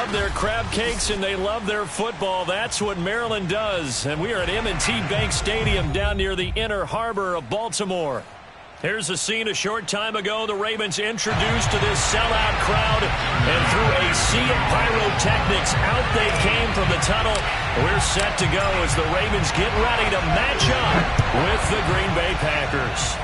love their crab cakes and they love their football. That's what Maryland does. And we are at M&T Bank Stadium down near the Inner Harbor of Baltimore. Here's a scene a short time ago. The Ravens introduced to this sellout crowd, and through a sea of pyrotechnics, out they came from the tunnel. We're set to go as the Ravens get ready to match up with the Green Bay Packers.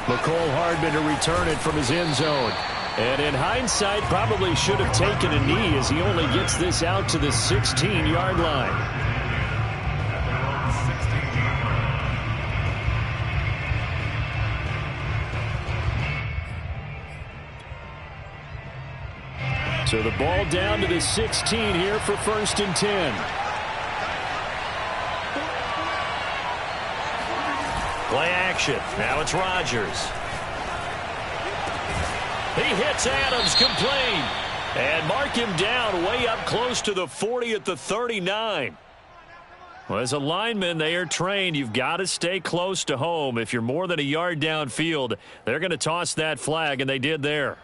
McCole Hardman to return it from his end zone. And in hindsight, probably should have taken a knee as he only gets this out to the 16-yard line. So the ball down to the 16 here for 1st and 10. Play action. Now it's Rodgers. He hits Adams complete. And mark him down way up close to the 40 at the 39. Well, as a lineman, they are trained. You've got to stay close to home. If you're more than a yard downfield, they're going to toss that flag, and they did there.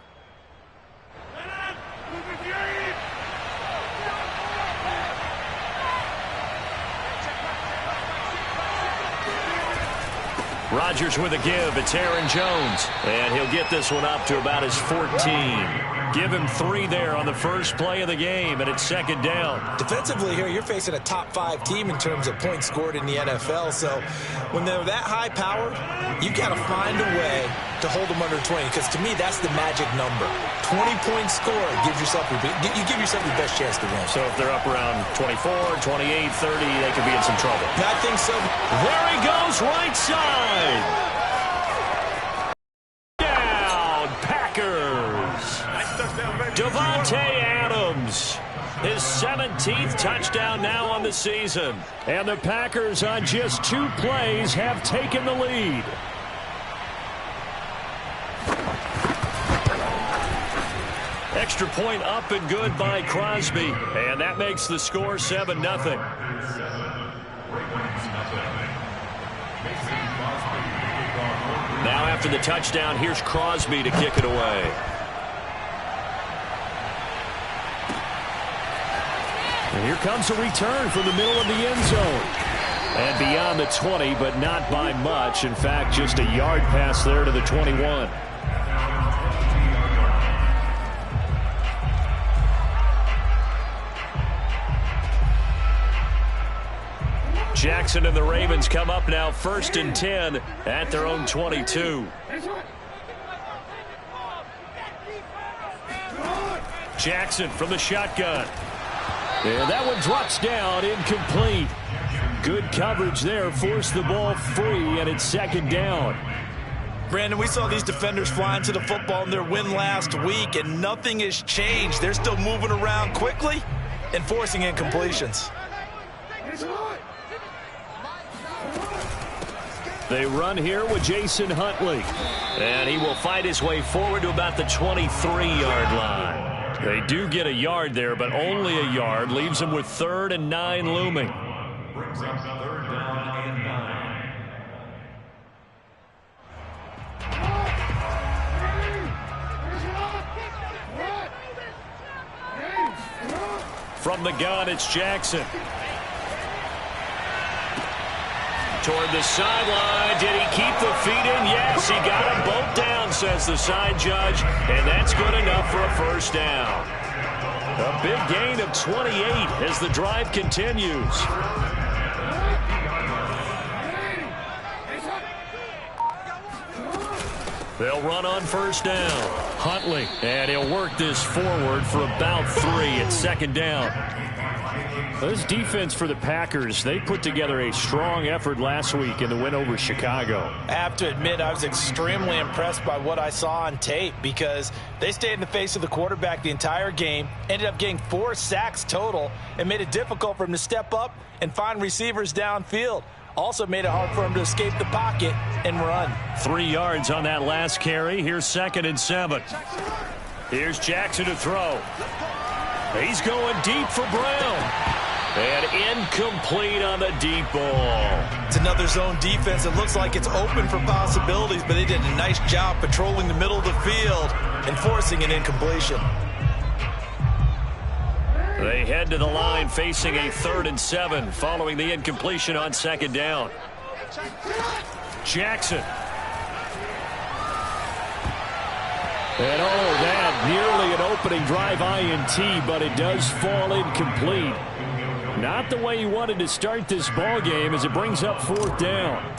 Rodgers with a give. It's Aaron Jones. And he'll get this one up to about his 14. Give him 3 there on the first play of the game, and it's 2nd down. Defensively here, you're facing a top-5 team in terms of points scored in the NFL. So when they're that high-powered, you got to find a way to hold them under 20, because to me, that's the magic number. 20 points scored gives yourself your best chance to win. So if they're up around 24, 28, 30, they could be in some trouble. I think so. There he goes, right side. Down, Packers. Davante Adams. His 17th touchdown now on the season. And the Packers on just 2 plays have taken the lead. Extra point up and good by Crosby. And that makes the score 7-0. Now after the touchdown, here's Crosby to kick it away. And here comes a return from the middle of the end zone. And beyond the 20, but not by much. In fact, just a yard pass there to the 21. Jackson and the Ravens come up now 1st and 10 at their own 22. Jackson from the shotgun. And that one drops down, incomplete. Good coverage there, forced the ball free, and it's 2nd down. Brandon, we saw these defenders flying to the football in their win last week, and nothing has changed. They're still moving around quickly and forcing incompletions. They run here with Jason Huntley. And he will fight his way forward to about the 23-yard line. They do get a yard there, but only a yard. Leaves them with 3rd and 9 looming. Brings up 3rd down and 9. From the gun, it's Jackson. Toward the sideline. Did he keep the feet in? Yes, he got them both down, says the side judge. And that's good enough for a 1st down. A big gain of 28 as the drive continues. They'll run on 1st down. Huntley, and he'll work this forward for about 3 at 2nd down. This defense for the Packers, they put together a strong effort last week in the win over Chicago. I have to admit, I was extremely impressed by what I saw on tape, because they stayed in the face of the quarterback the entire game, ended up getting 4 sacks total, and made it difficult for him to step up and find receivers downfield. Also made it hard for him to escape the pocket and run. 3 yards on that last carry. Here's 2nd and 7. Here's Jackson to throw. He's going deep for Brown. And incomplete on the deep ball. It's another zone defense. It looks like it's open for possibilities, but they did a nice job patrolling the middle of the field and forcing an incompletion. They head to the line facing a 3rd and 7 following the incompletion on 2nd down. Jackson. And that nearly an opening drive INT, but it does fall incomplete. Not the way he wanted to start this ball game as it brings up 4th down.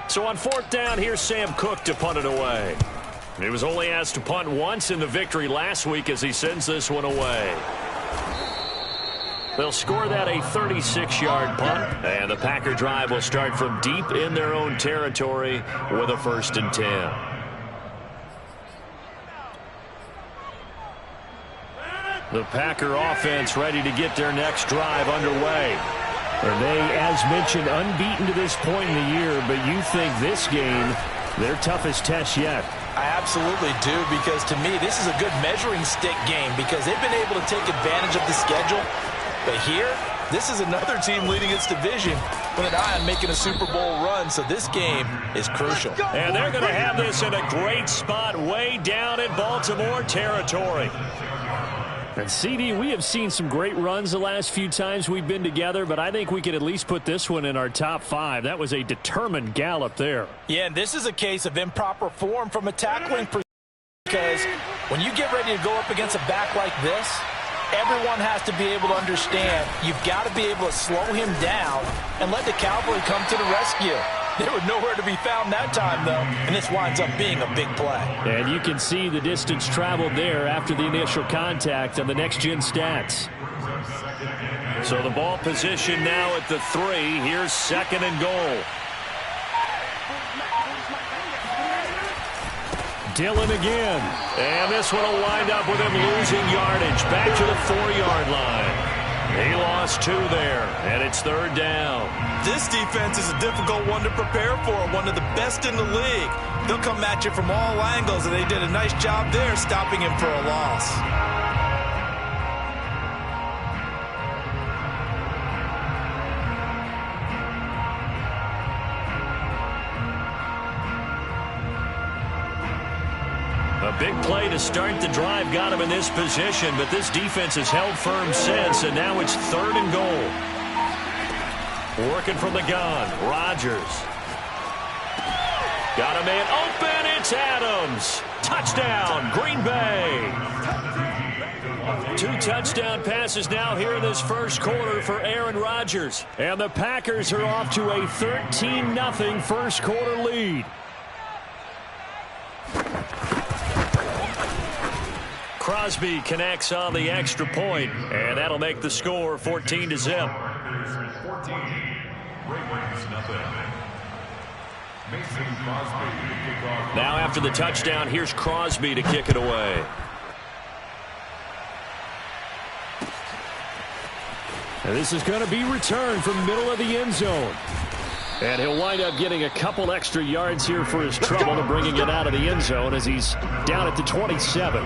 So on 4th down, here's Sam Cook to punt it away. He was only asked to punt once in the victory last week as he sends this one away. They'll score that a 36-yard punt, and the Packer drive will start from deep in their own territory with a 1st and 10. The Packer offense ready to get their next drive underway. And they, as mentioned, unbeaten to this point in the year, but you think this game, their toughest test yet. I absolutely do, because to me, this is a good measuring stick game because they've been able to take advantage of the schedule. But here, this is another team leading its division with an eye on making a Super Bowl run, so this game is crucial. And they're going to have this in a great spot way down in Baltimore territory. And CD, we have seen some great runs the last few times we've been together, but I think we could at least put this one in our top 5. That was a determined gallop there. Yeah, and this is a case of improper form from a tackling perspective, because when you get ready to go up against a back like this, everyone has to be able to understand you've got to be able to slow him down and let the cavalry come to the rescue. They were nowhere to be found that time, though, and this winds up being a big play. And you can see the distance traveled there after the initial contact on the next-gen stats. So the ball position now at the 3. Here's 2nd and goal. Dillon again. And this one will wind up with him losing yardage. Back to the 4-yard line. He lost 2 there, and it's 3rd down. This defense is a difficult one to prepare for, one of the best in the league. They'll come at you from all angles, and they did a nice job there stopping him for a loss. A big play to start the drive got him in this position, but this defense has held firm since, and now it's 3rd and goal. Working from the gun, Rodgers. Got a man open, it's Adams. Touchdown, Green Bay. 2 touchdown passes now here in this first quarter for Aaron Rodgers. And the Packers are off to a 13-0 first quarter lead. Crosby connects on the extra point, and that'll make the score 14-0. Now after the touchdown, here's Crosby to kick it away. And this is going to be returned from the middle of the end zone. And he'll wind up getting a couple extra yards here for his trouble and bringing it out of the end zone as he's down at the 27.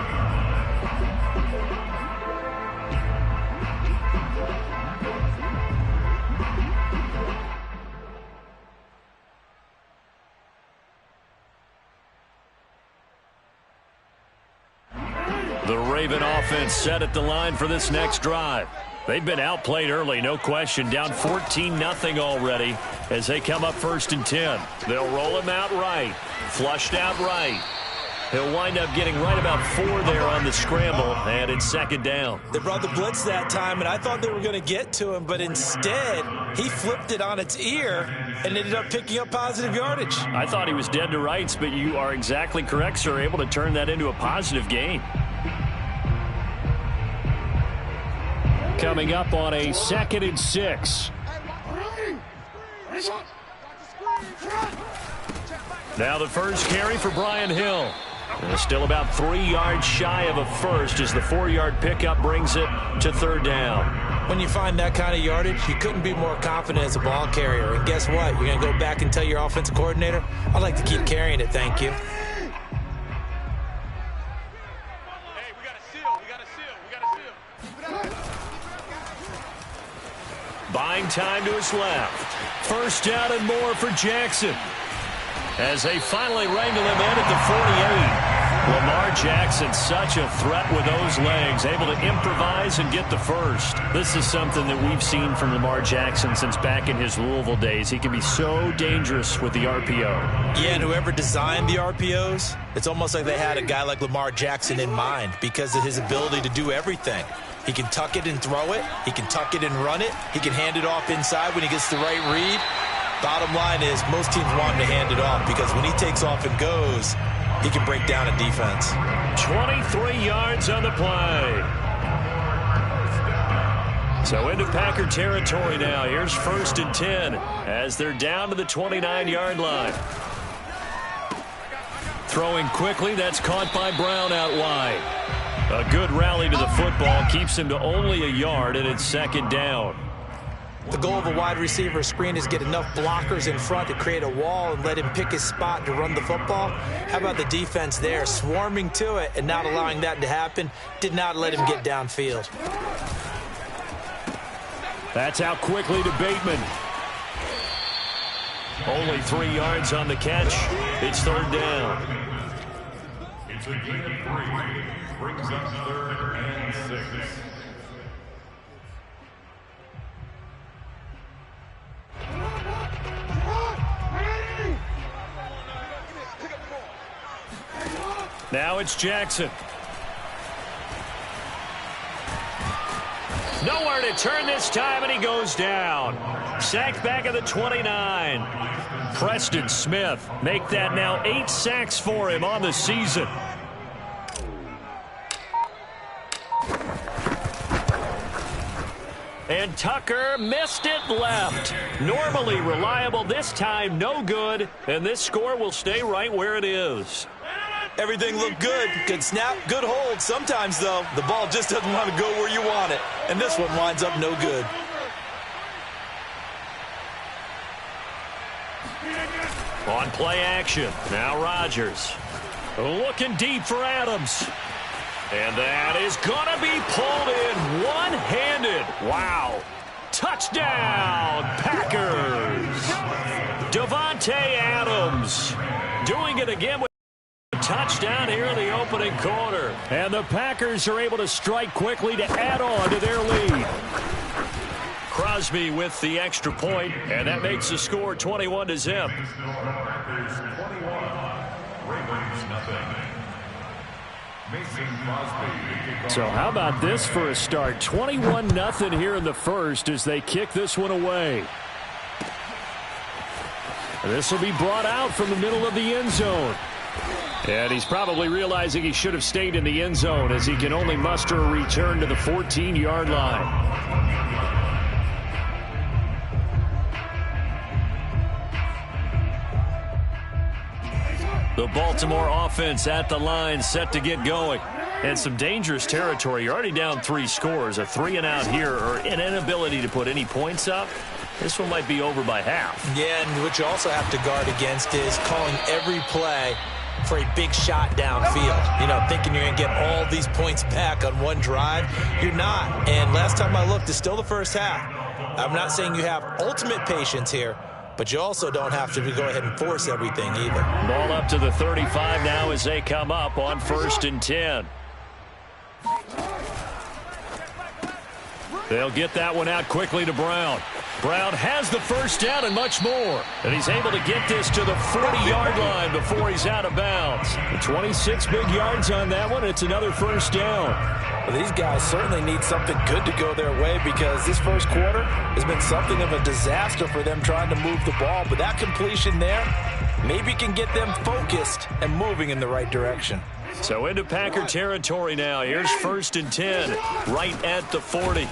The Raven offense set at the line for this next drive. They've been outplayed early, no question, down 14-0 already as they come up 1st and 10. They'll roll him out right, flushed out right. He'll wind up getting right about 4 there on the scramble, and it's 2nd down. They brought the blitz that time, and I thought they were going to get to him, but instead he flipped it on its ear and ended up picking up positive yardage. I thought he was dead to rights, but you are exactly correct, sir, able to turn that into a positive gain. Coming up on a 2nd and 6. Now the first carry for Brian Hill. Still about 3 yards shy of a first as the 4-yard pickup brings it to 3rd down. When you find that kind of yardage, you couldn't be more confident as a ball carrier. And guess what? You're going to go back and tell your offensive coordinator, I'd like to keep carrying it, thank you. Buying time to his left. First down and more for Jackson, as they finally wrangle him in at the 48. Lamar Jackson, such a threat with those legs, able to improvise and get the first. This is something that we've seen from Lamar Jackson since back in his Louisville days. He can be so dangerous with the RPO. Yeah, and whoever designed the RPOs, it's almost like they had a guy like Lamar Jackson in mind because of his ability to do everything. He can tuck it and throw it. He can tuck it and run it. He can hand it off inside when he gets the right read. Bottom line is most teams want him to hand it off because when he takes off and goes, he can break down a defense. 23 yards on the play. So into Packer territory now. Here's 1st and 10 as they're down to the 29-yard line. Throwing quickly, that's caught by Brown out wide. A good rally to the football keeps him to only a yard, and it's 2nd down. The goal of a wide receiver screen is get enough blockers in front to create a wall and let him pick his spot to run the football. How about the defense there, swarming to it and not allowing that to happen? Did not let him get downfield. That's out quickly to Bateman. Only 3 yards on the catch. It's 3rd down. It's a gain of 3. Brings up 3rd and 6. Now it's Jackson. Nowhere to turn this time, and he goes down. Sacked back at the 29. Preston Smith make that now 8 sacks for him on the season. And Tucker missed it left. Normally reliable, this time no good, and this score will stay right where it is. Everything looked good. Good snap, good hold. Sometimes, though, the ball just doesn't want to go where you want it. And this one winds up no good. On play action, now Rodgers. Looking deep for Adams. And that is going to be pulled in one-handed. Wow. Touchdown, Packers. Davante Adams doing it again with touchdown here in the opening quarter. And the Packers are able to strike quickly to add on to their lead. Crosby with the extra point, and that makes the score 21-0. Packers 21, Ravens nothing. Mason Crosby. So how about this for a start? 21-0 here in the first as they kick this one away. This will be brought out from the middle of the end zone. And he's probably realizing he should have stayed in the end zone as he can only muster a return to the 14-yard line. The Baltimore offense at the line, set to get going. And some dangerous territory. You're already down 3 scores. A 3-and-out here or an inability to put any points up. This one might be over by half. Yeah, and what you also have to guard against is calling every play for a big shot downfield. You know, thinking you're going to get all these points back on one drive. You're not. And last time I looked, it's still the first half. I'm not saying you have ultimate patience here, but you also don't have to go ahead and force everything either. Ball up to the 35 now as they come up on 1st and 10. They'll get that one out quickly to Brown. Brown has the first down and much more. And he's able to get this to the 40-yard line before he's out of bounds. 26 big yards on that one. It's another first down. Well, these guys certainly need something good to go their way because this first quarter has been something of a disaster for them trying to move the ball. But that completion there maybe can get them focused and moving in the right direction. So into Packer territory now. Here's 1st and 10, right at the 40.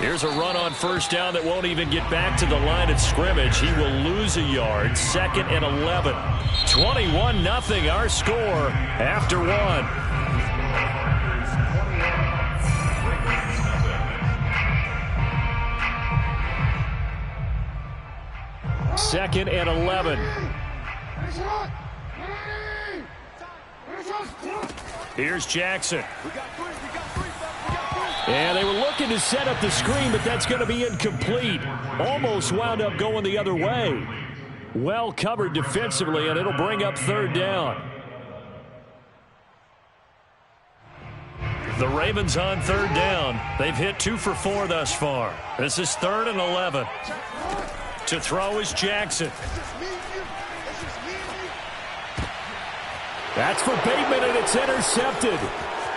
Here's a run on first down that won't even get back to the line of scrimmage. He will lose a yard. 2nd and 11. 21-0 our score after 1. 2nd and 11. Here's Jackson. And they were looking to set up the screen, but that's going to be incomplete. Almost wound up going the other way. Well covered defensively, and it'll bring up third down. The Ravens on third down. They've hit 2 for 4 thus far. This is 3rd and 11. To throw is Jackson. That's for Bateman, and it's intercepted.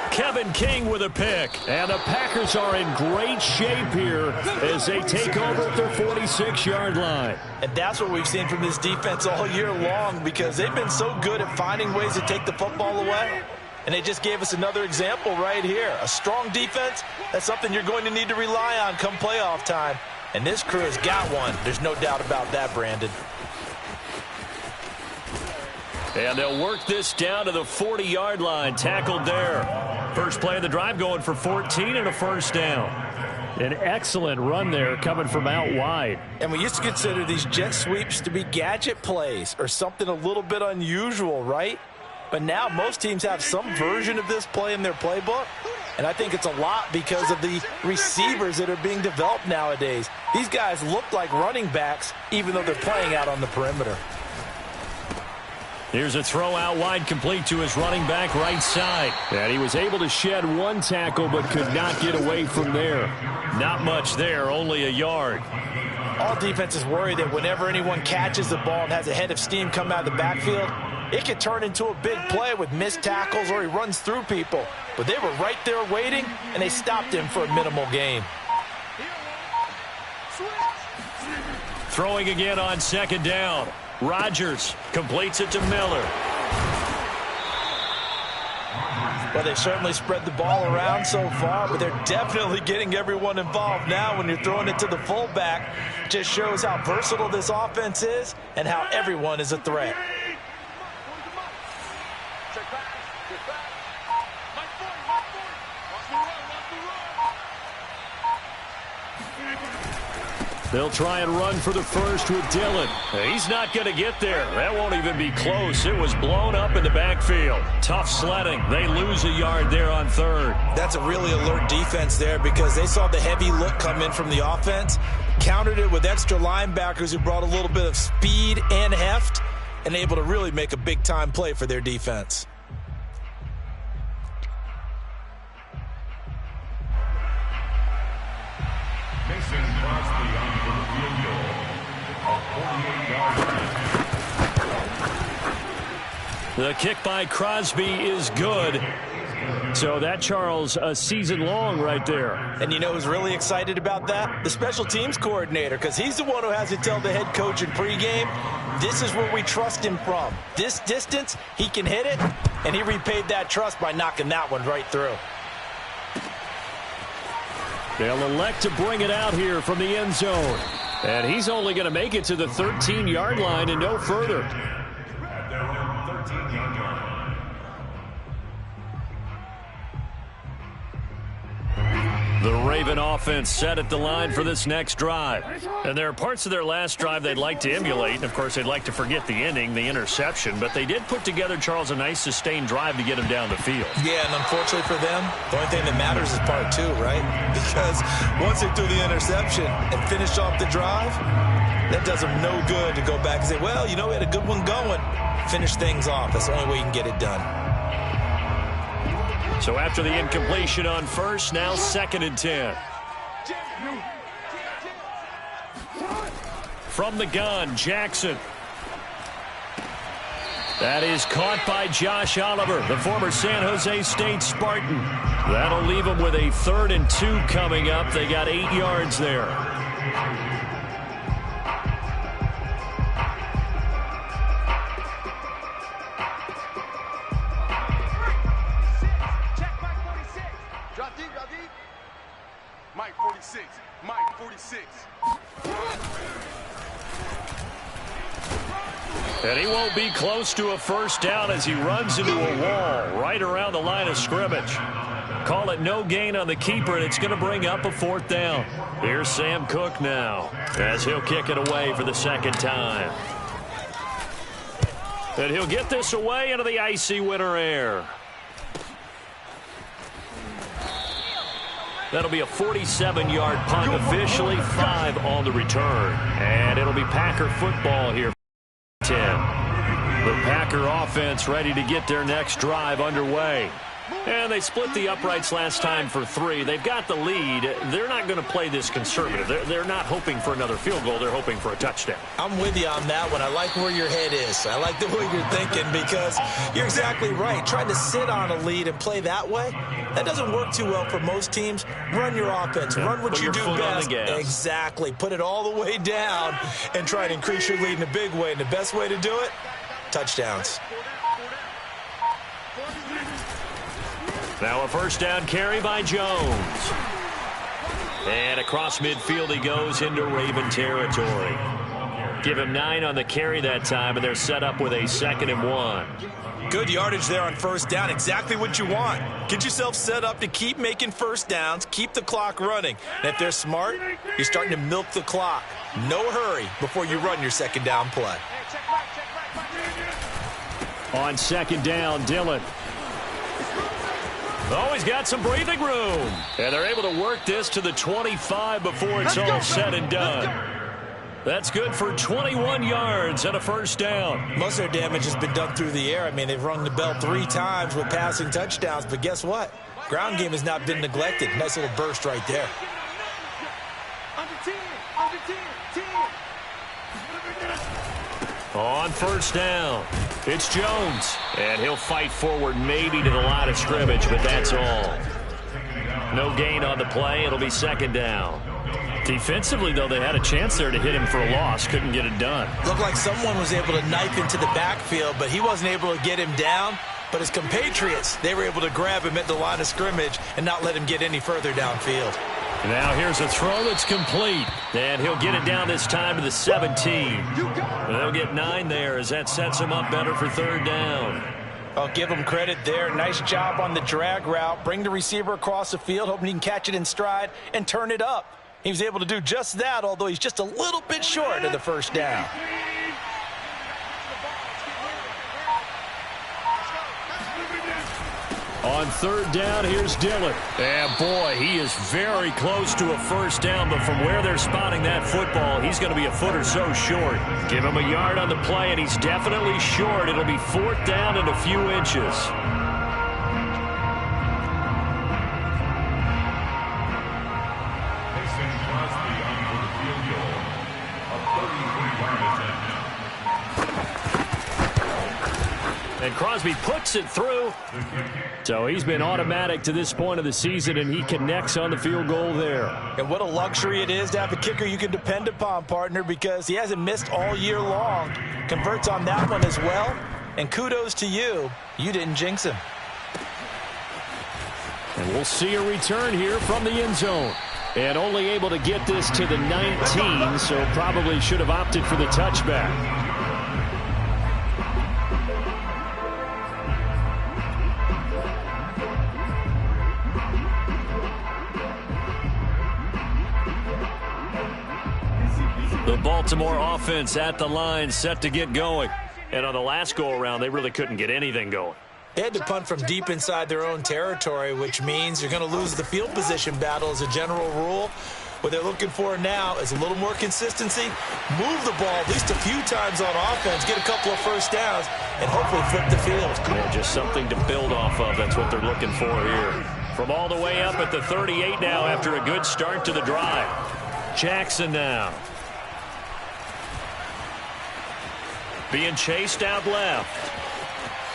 Kevin King with a pick. And the Packers are in great shape here as they take over at their 46-yard line. And that's what we've seen from this defense all year long, because they've been so good at finding ways to take the football away. And they just gave us another example right here. A strong defense, that's something you're going to need to rely on come playoff time. And this crew has got one. There's no doubt about that, Brandon. And they'll work this down to the 40-yard line. Tackled there. First play of the drive going for 14 and a first down. An excellent run there coming from out wide. And we used to consider these jet sweeps to be gadget plays or something a little bit unusual, right? But now most teams have some version of this play in their playbook. And I think it's a lot because of the receivers that are being developed nowadays. These guys look like running backs even though they're playing out on the perimeter. Here's a throw out wide, complete to his running back right side. And he was able to shed one tackle but could not get away from there. Not much there, only a yard. All defenses worry that whenever anyone catches the ball and has a head of steam come out of the backfield, it could turn into a big play with missed tackles or he runs through people. But they were right there waiting, and they stopped him for a minimal gain. Throwing again on second down. Rodgers completes it to Miller. Well, they certainly spread the ball around so far, but they're definitely getting everyone involved now when you're throwing it to the fullback. Just shows how versatile this offense is and how everyone is a threat. They'll try and run for the first with Dillon. He's not going to get there. That won't even be close. It was blown up in the backfield. Tough sledding. They lose a yard there on third. That's a really alert defense there because they saw the heavy look come in from the offense, countered it with extra linebackers who brought a little bit of speed and heft, and able to really make a big-time play for their defense. Mason Crosby on for the field goal. A 48-yard kick. The kick by Crosby is good. So that, Charles, a season long right there. And you know who's really excited about that? The special teams coordinator, because he's the one who has to tell the head coach in pregame, this is where we trust him from. This distance, he can hit it, and he repaid that trust by knocking that one right through. They'll elect to bring it out here from the end zone. And he's only going to make it to the 13-yard line and no further. At their own 13-yard line. The Raven offense set at the line for this next drive. And there are parts of their last drive they'd like to emulate. And, of course, they'd like to forget the ending, the interception. But they did put together, Charles, a nice sustained drive to get him down the field. Yeah, and unfortunately for them, the only thing that matters is part two, right? Because once they threw the interception and finished off the drive, that does them no good to go back and say, well, you know, we had a good one going. Finish things off. That's the only way you can get it done. So after the incompletion on first, now 2nd and 10. From the gun, Jackson. That is caught by Josh Oliver, the former San Jose State Spartan. That'll leave them with a 3rd and 2 coming up. They got 8 yards there. Mike 46. Mike 46. And he won't be close to a first down as he runs into a wall right around the line of scrimmage. Call it no gain on the keeper, and it's going to bring up a 4th down. Here's Sam Cook now as he'll kick it away for the 2nd time. And he'll get this away into the icy winter air. That'll be a 47-yard punt, officially 5 on the return. And it'll be Packer football here. 10. The Packer offense ready to get their next drive underway. And they split the uprights last time for 3. They've got the lead. They're not going to play this conservative. They're not hoping for another field goal. They're hoping for a touchdown. I'm with you on that one. I like where your head is. I like the way you're thinking because you're exactly right. Trying to sit on a lead and play that way, that doesn't work too well for most teams. Run your offense. Run what you do best. Exactly. Put it all the way down and try to increase your lead in a big way. And the best way to do it, touchdowns. Now a first down carry by Jones. And across midfield he goes into Raven territory. Give him 9 on the carry that time, and they're set up with a 2nd and 1. Good yardage there on first down. Exactly what you want. Get yourself set up to keep making first downs, keep the clock running. And if they're smart, you're starting to milk the clock. No hurry before you run your second down play. On 2nd down, Dillon. Oh, he's got some breathing room. And they're able to work this to the 25 before it's all said and done. That's good for 21 yards and a first down. Most of their damage has been done through the air. I mean, they've rung the bell 3 times with passing touchdowns. But guess what? Ground game has not been neglected. Nice little burst right there. On first down, it's Jones. And he'll fight forward maybe to the line of scrimmage, but that's all. No gain on the play. It'll be 2nd down. Defensively, though, they had a chance there to hit him for a loss. Couldn't get it done. Looked like someone was able to knife into the backfield, but he wasn't able to get him down. But his compatriots, they were able to grab him at the line of scrimmage and not let him get any further downfield. Now here's a throw that's complete. And he'll get it down this time to the 17. They'll get 9 there as that sets him up better for 3rd down. I'll give him credit there. Nice job on the drag route. Bring the receiver across the field, hoping he can catch it in stride and turn it up. He was able to do just that, although he's just a little bit short of the first down. On 3rd down, here's Dillon. And boy, he is very close to a first down, but from where they're spotting that football, he's going to be a foot or so short. Give him a yard on the play, and he's definitely short. It'll be 4th down and a few inches. And Crosby puts it through. So he's been automatic to this point of the season, and he connects on the field goal there. And what a luxury it is to have a kicker you can depend upon, partner, because he hasn't missed all year long. Converts on that one as well. And kudos to you. You didn't jinx him. And we'll see a return here from the end zone. And only able to get this to the 19, so probably should have opted for the touchback. The Baltimore offense at the line, set to get going. And on the last go-around, they really couldn't get anything going. They had to punt from deep inside their own territory, which means you're going to lose the field position battle as a general rule. What they're looking for now is a little more consistency, move the ball at least a few times on offense, get a couple of first downs, and hopefully flip the field. Yeah, just something to build off of. That's what they're looking for here. From all the way up at the 38 now after a good start to the drive. Jackson now. Being chased out left.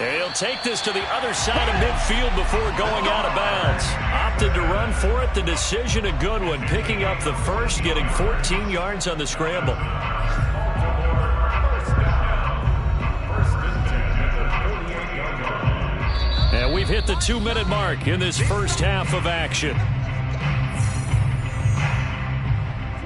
And he'll take this to the other side of midfield before going out of bounds. Opted to run for it. The decision a good one. Picking up the first, getting 14 yards on the scramble. And we've hit the 2-minute mark in this first half of action.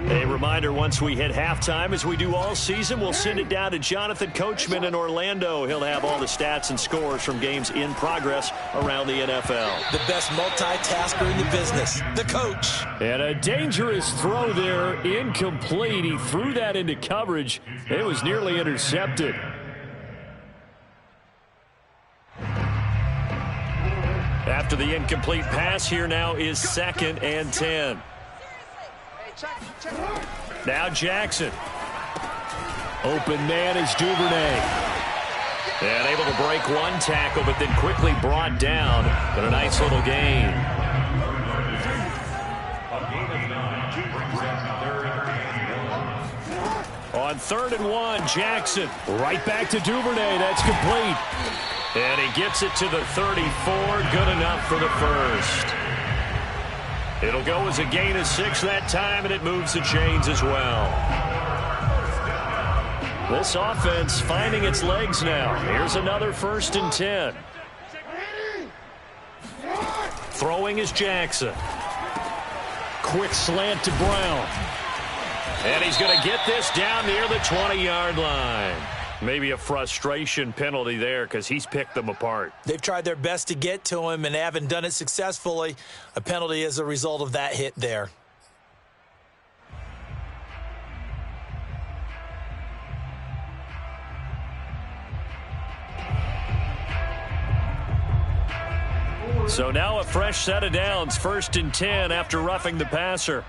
A reminder, once we hit halftime, as we do all season, we'll send it down to Jonathan Coachman in Orlando. He'll have all the stats and scores from games in progress around the NFL. The best multitasker in the business, the coach. And a dangerous throw there, incomplete. He threw that into coverage. It was nearly intercepted. After the incomplete pass, here now is 2nd and 10. Now Jackson. Open man is Duvernay. And able to break one tackle, but then quickly brought down. But a nice little gain. On 3rd and 1, Jackson. Right back to Duvernay. That's complete. And he gets it to the 34. Good enough for the first. It'll go as a gain of 6 that time, and it moves the chains as well. This offense finding its legs now. Here's another 1st and 10. Throwing is Jackson. Quick slant to Brown. And he's going to get this down near the 20-yard line. Maybe a frustration penalty there because he's picked them apart. They've tried their best to get to him and haven't done it successfully. A penalty as a result of that hit there. So now a fresh set of downs, 1st and 10 after roughing the passer.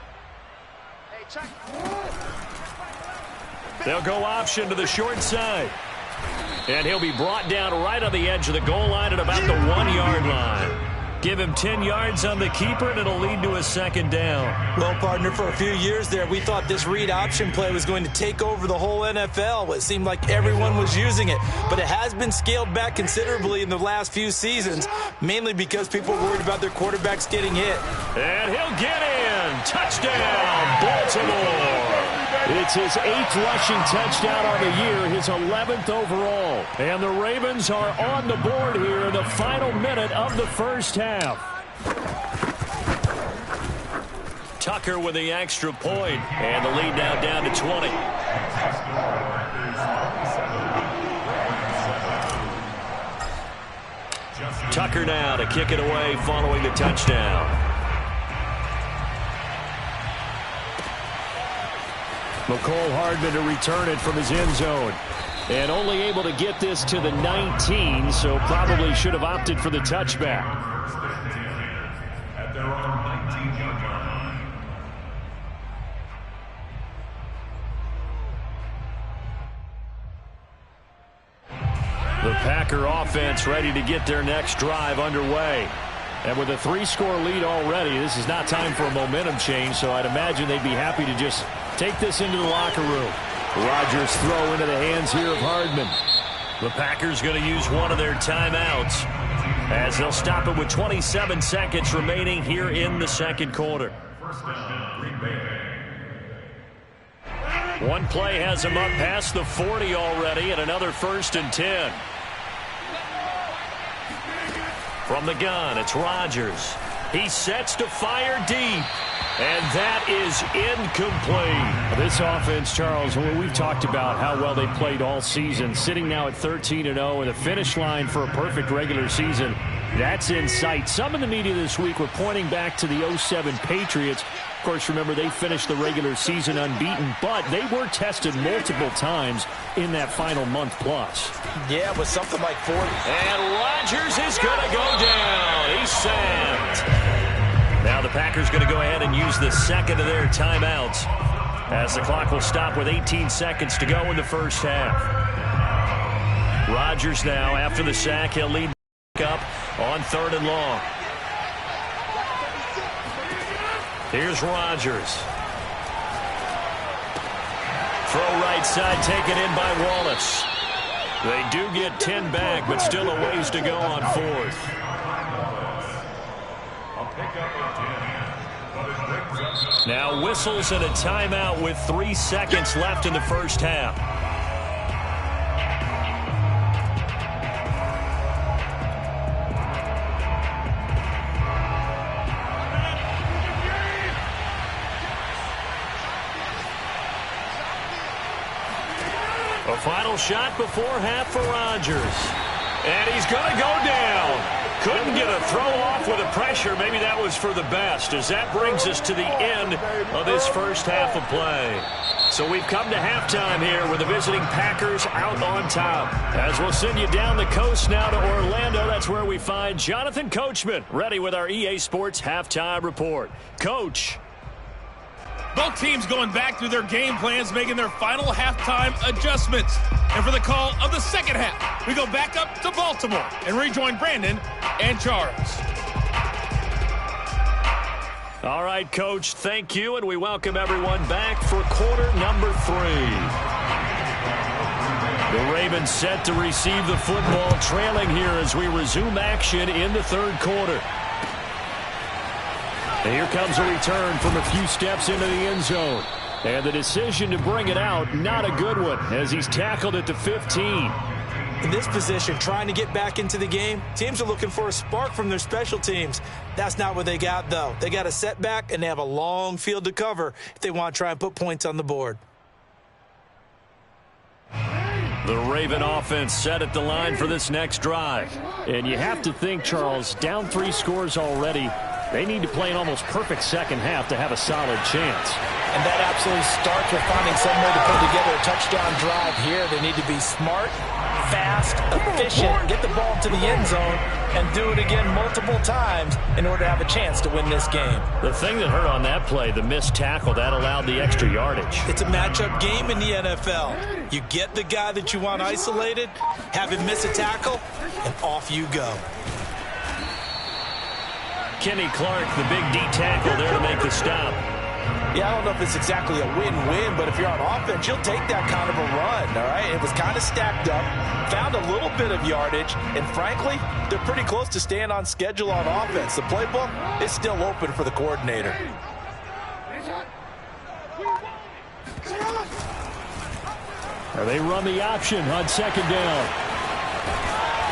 They'll go option to the short side. And he'll be brought down right on the edge of the goal line at about the 1-yard line. Give him 10 yards on the keeper, and it'll lead to a 2nd down. Well, partner, for a few years there, we thought this read option play was going to take over the whole NFL. It seemed like everyone was using it. But it has been scaled back considerably in the last few seasons, mainly because people are worried about their quarterbacks getting hit. And he'll get in. Touchdown, Baltimore. It's his 8th rushing touchdown on the year, his 11th overall. And the Ravens are on the board here in the final minute of the first half. Tucker with the extra point, and the lead now down to 20. Tucker now to kick it away following the touchdown. McCole Hardman to return it from his end zone. And only able to get this to the 19, so probably should have opted for the touchback. At their own 19-yard line. The Packer offense ready to get their next drive underway. And with a 3-score lead already, this is not time for a momentum change, so I'd imagine they'd be happy to just take this into the locker room. Rodgers throw into the hands here of Hardman. The Packers going to use one of their timeouts as they'll stop it with 27 seconds remaining here in the 2nd quarter. One play has them up past the 40 already, and another 1st and 10. From the gun, it's Rodgers. He sets to fire deep. And that is incomplete. This offense, Charles, we've talked about how well they played all season, sitting now at 13-0 and the finish line for a perfect regular season. That's in sight. Some in the media this week were pointing back to the 07 Patriots. Of course, remember, they finished the regular season unbeaten, but they were tested multiple times in that final month plus. Yeah, with something like 40. And Rodgers is going to go down. He's sacked. Now the Packers going to go ahead and use the 2nd of their timeouts as the clock will stop with 18 seconds to go in the first half. Rodgers now, after the sack, he'll lead up on 3rd and long. Here's Rodgers. Throw right side, taken in by Wallace. They do get 10 back, but still a ways to go on 4th. Now whistles and a timeout with 3 seconds left in the first half. A final shot before half for Rodgers. And he's going to go down. Couldn't get a throw off with the pressure. Maybe that was for the best, as that brings us to the end of this first half of play. So we've come to halftime here with the visiting Packers out on top. As we'll send you down the coast now to Orlando, that's where we find Jonathan Coachman, ready with our EA Sports halftime report. Coach. Both teams going back through their game plans, making their final halftime adjustments. And for the call of the second half, we go back up to Baltimore and rejoin Brandon and Charles. All right, Coach, thank you, and we welcome everyone back for quarter number 3. The Ravens set to receive the football, trailing here as we resume action in the third quarter. And here comes a return from a few steps into the end zone. And the decision to bring it out, not a good one, as he's tackled at the 15. In this position, trying to get back into the game, teams are looking for a spark from their special teams. That's not what they got, though. They got a setback, and they have a long field to cover if they want to try and put points on the board. The Raven offense set at the line for this next drive. And you have to think, Charles, down 3 scores already. They need to play an almost perfect second half to have a solid chance. And that absolutely starts with finding some way to put together a touchdown drive here. They need to be smart, fast, efficient, get the ball to the end zone, and do it again multiple times in order to have a chance to win this game. The thing that hurt on that play, the missed tackle, that allowed the extra yardage. It's a matchup game in the NFL. You get the guy that you want isolated, have him miss a tackle, and off you go. Kenny Clark, the big D tackle there to make the stop. Yeah, I don't know if it's exactly a win-win, but if you're on offense, you'll take that kind of a run, all right? It was kind of stacked up, found a little bit of yardage, and frankly, they're pretty close to staying on schedule on offense. The playbook is still open for the coordinator. They run the option on second down.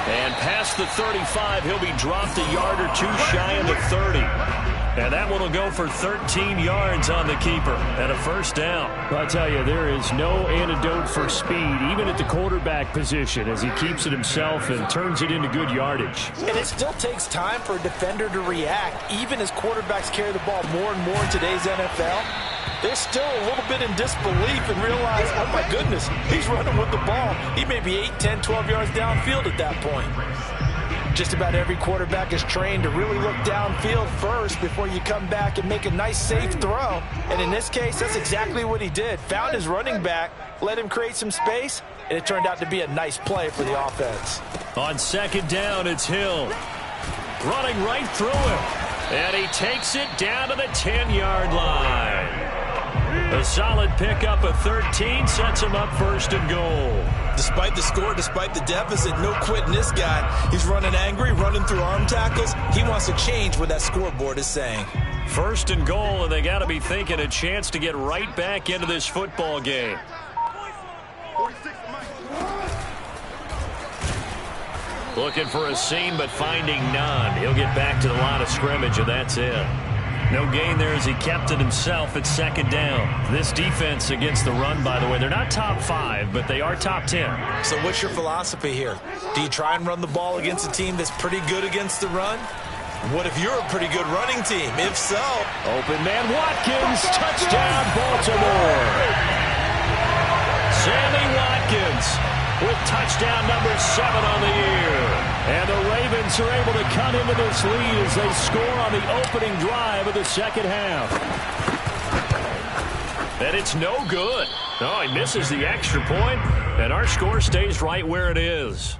And past the 35, he'll be dropped a yard or two shy of the 30. And that one will go for 13 yards on the keeper and a first down. I'll tell you, there is no antidote for speed, even at the quarterback position, as he keeps it himself and turns it into good yardage. And it still takes time for a defender to react, even as quarterbacks carry the ball more and more in today's NFL. They're still a little bit in disbelief and realize, oh my goodness, he's running with the ball. He may be 8, 10, 12 yards downfield at that point. Just about every quarterback is trained to really look downfield first before you come back and make a nice, safe throw. And in this case, that's exactly what he did. Found his running back, let him create some space, and it turned out to be a nice play for the offense. On second down, it's Hill. Running right through him. And he takes it down to the 10-yard line. A solid pickup of 13 sets him up first and goal. Despite the score, despite the deficit, no quitting this guy. He's running angry, running through arm tackles. He wants to change what that scoreboard is saying. First and goal, and they got to be thinking a chance to get right back into this football game. Looking for a seam, but finding none. He'll get back to the line of scrimmage, and that's it. No gain there as he kept it himself at second down. This defense against the run, by the way, they're not top 5, but they are top 10. So what's your philosophy here? Do you try and run the ball against a team that's pretty good against the run? What if you're a pretty good running team? If so... Open man Watkins, touchdown Baltimore. Sammy Watkins with touchdown number 7 on the year. And the Ravens are able to cut into this lead as they score on the opening drive of the second half. And it's no good. Oh, he misses the extra point, and our score stays right where it is.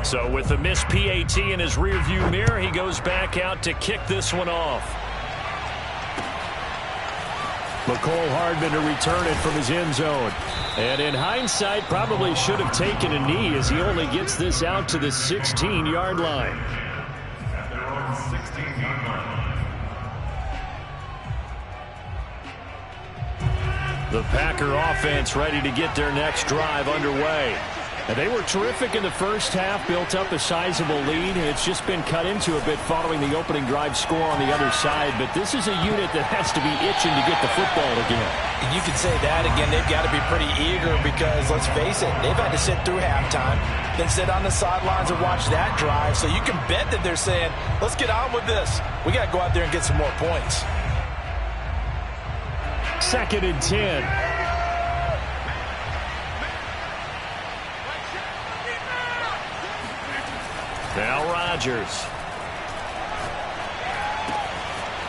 So with the missed PAT in his rearview mirror, he goes back out to kick this one off. McCole Hardman to return it from his end zone. And in hindsight, probably should have taken a knee as he only gets this out to the 16-yard line. The Packer offense ready to get their next drive underway. And they were terrific in the first half, built up a sizable lead, and it's just been cut into a bit following the opening drive score on the other side. But this is a unit that has to be itching to get the football again. You can say that again. They've got to be pretty eager because, let's face it, they've had to sit through halftime, then sit on the sidelines and watch that drive. So you can bet that they're saying, let's get on with this. We got to go out there and get some more points. 2nd and 10. Now Rodgers.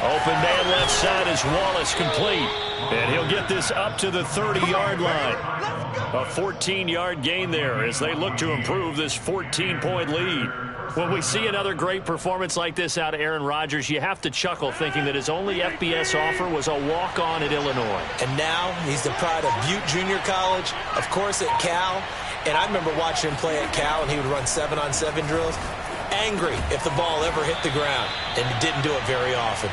Open man left side is Wallace, complete. And he'll get this up to the 30-yard line. A 14-yard gain there as they look to improve this 14-point lead. When we see another great performance like this out of Aaron Rodgers, you have to chuckle thinking that his only FBS offer was a walk-on at Illinois. And now he's the pride of Butte Junior College, of course at Cal. And I remember watching him play at Cal, and he would run 7-on-7 drills. Angry if the ball ever hit the ground, and he didn't do it very often.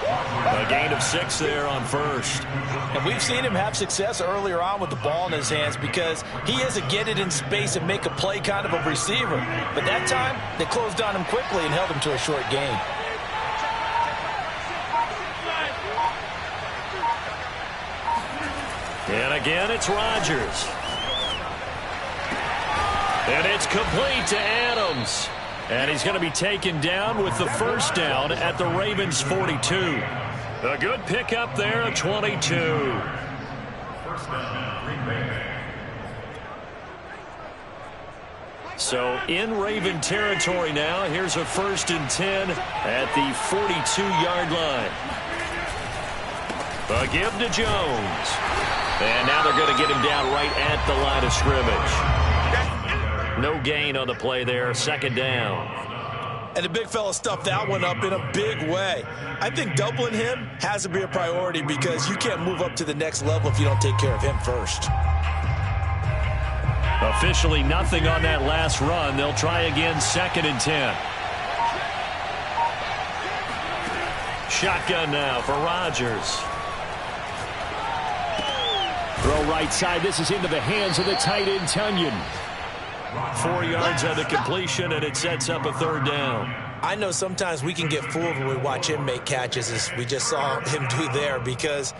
A gain of 6 there on first. And we've seen him have success earlier on with the ball in his hands because he is a get it in space and make a play kind of a receiver. But that time, they closed on him quickly and held him to a short gain. And again, it's Rodgers. And it's complete to Adams. And he's going to be taken down with the first down at the Ravens' 42. A good pickup there at 22. So in Raven territory now. Here's a 1st and 10 at the 42-yard line. A give to Jones. And now they're going to get him down right at the line of scrimmage. No gain on the play there, 2nd down. And the big fella stuffed that one up in a big way. I think doubling him has to be a priority because you can't move up to the next level if you don't take care of him first. Officially nothing on that last run. They'll try again, 2nd and 10. Shotgun now for Rodgers. Throw right side. This is into the hands of the tight end, Tunyon. 4 yards on the completion, and it sets up a 3rd down. I know sometimes we can get fooled when we watch him make catches, as we just saw him do there, because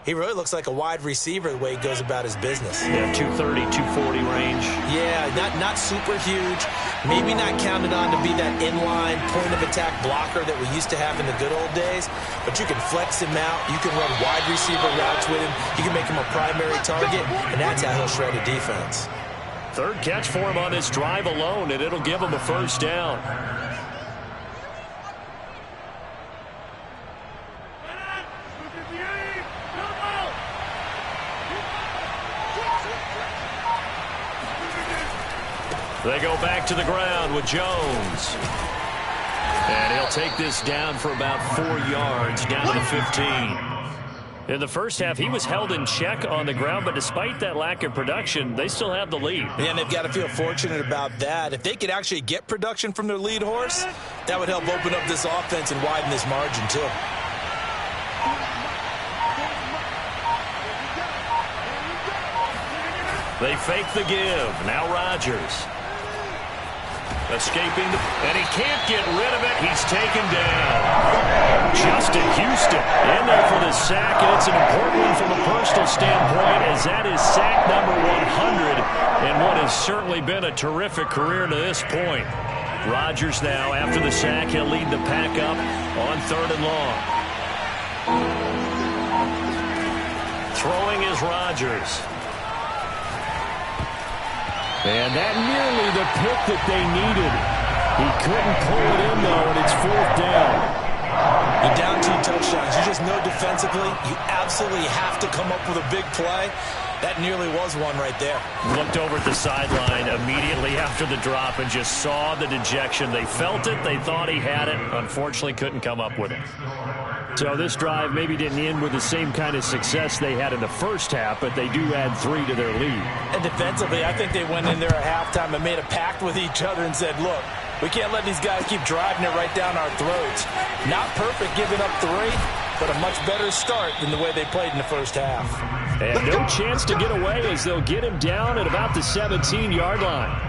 he really looks like a wide receiver the way he goes about his business. Yeah, 230, 240 range. Yeah, not super huge. Maybe not counted on to be that inline point-of-attack blocker that we used to have in the good old days, but you can flex him out. You can run wide receiver routes with him. You can make him a primary target, and that's how he'll shred a defense. 3rd catch for him on this drive alone, and it'll give him a 1st down. They go back to the ground with Jones. And he'll take this down for about 4 yards, down to the 15. In the first half, he was held in check on the ground, but despite that lack of production, they still have the lead. Yeah, and they've got to feel fortunate about that. If they could actually get production from their lead horse, that would help open up this offense and widen this margin, too. They fake the give. Now Rodgers. Escaping, and he can't get rid of it. He's taken down. Justin Houston in there for the sack, and it's an important one from a personal standpoint, as that is sack number 100 in what has certainly been a terrific career to this point. Rodgers now, after the sack, he'll lead the pack up on 3rd and long. Throwing is Rodgers. And that nearly the pick that they needed. He couldn't pull it in, though, and it's 4th down. You're down 2 touchdowns. You just know defensively you absolutely have to come up with a big play. That nearly was one right there. Looked over at the sideline immediately after the drop and just saw the dejection. They felt it. They thought he had it. Unfortunately, couldn't come up with it. So this drive maybe didn't end with the same kind of success they had in the first half, but they do add 3 to their lead. And defensively, I think they went in there at halftime and made a pact with each other and said, look, we can't let these guys keep driving it right down our throats. Not perfect giving up 3, but a much better start than the way they played in the first half. And no chance to get away as they'll get him down at about the 17-yard line.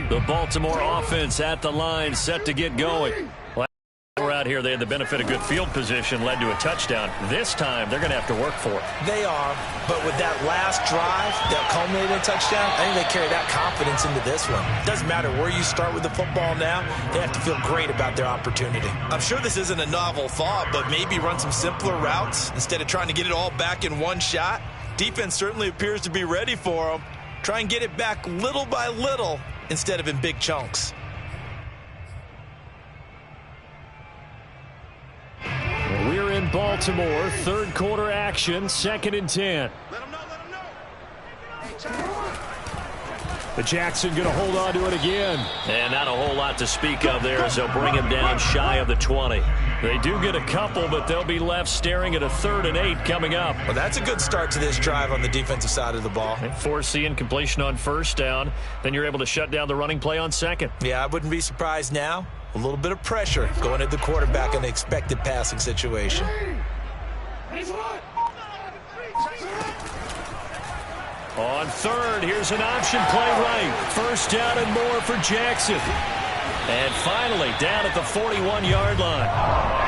The Baltimore offense at the line, set to get going. We're out here. They had the benefit of good field position, led to a touchdown. This time, they're going to have to work for it. They are, but with that last drive that culminated in a touchdown, I think they carry that confidence into this one. It doesn't matter where you start with the football now. They have to feel great about their opportunity. I'm sure this isn't a novel thought, but maybe run some simpler routes instead of trying to get it all back in one shot. Defense certainly appears to be ready for them. Try and get it back little by little instead of in big chunks. We're in Baltimore, third quarter action, 2nd and 10. Let him know, let him know. But Jackson going to hold on to it again. And not a whole lot to speak of there as they'll bring him down shy of the 20. They do get a couple, but they'll be left staring at a 3rd and 8 coming up. Well, that's a good start to this drive on the defensive side of the ball. They force the incompletion on 1st down. Then you're able to shut down the running play on 2nd. Yeah, I wouldn't be surprised now. A little bit of pressure going at the quarterback in the expected passing situation. On 3rd, here's an option play right. 1st down and more for Jackson. And finally, down at the 41-yard line.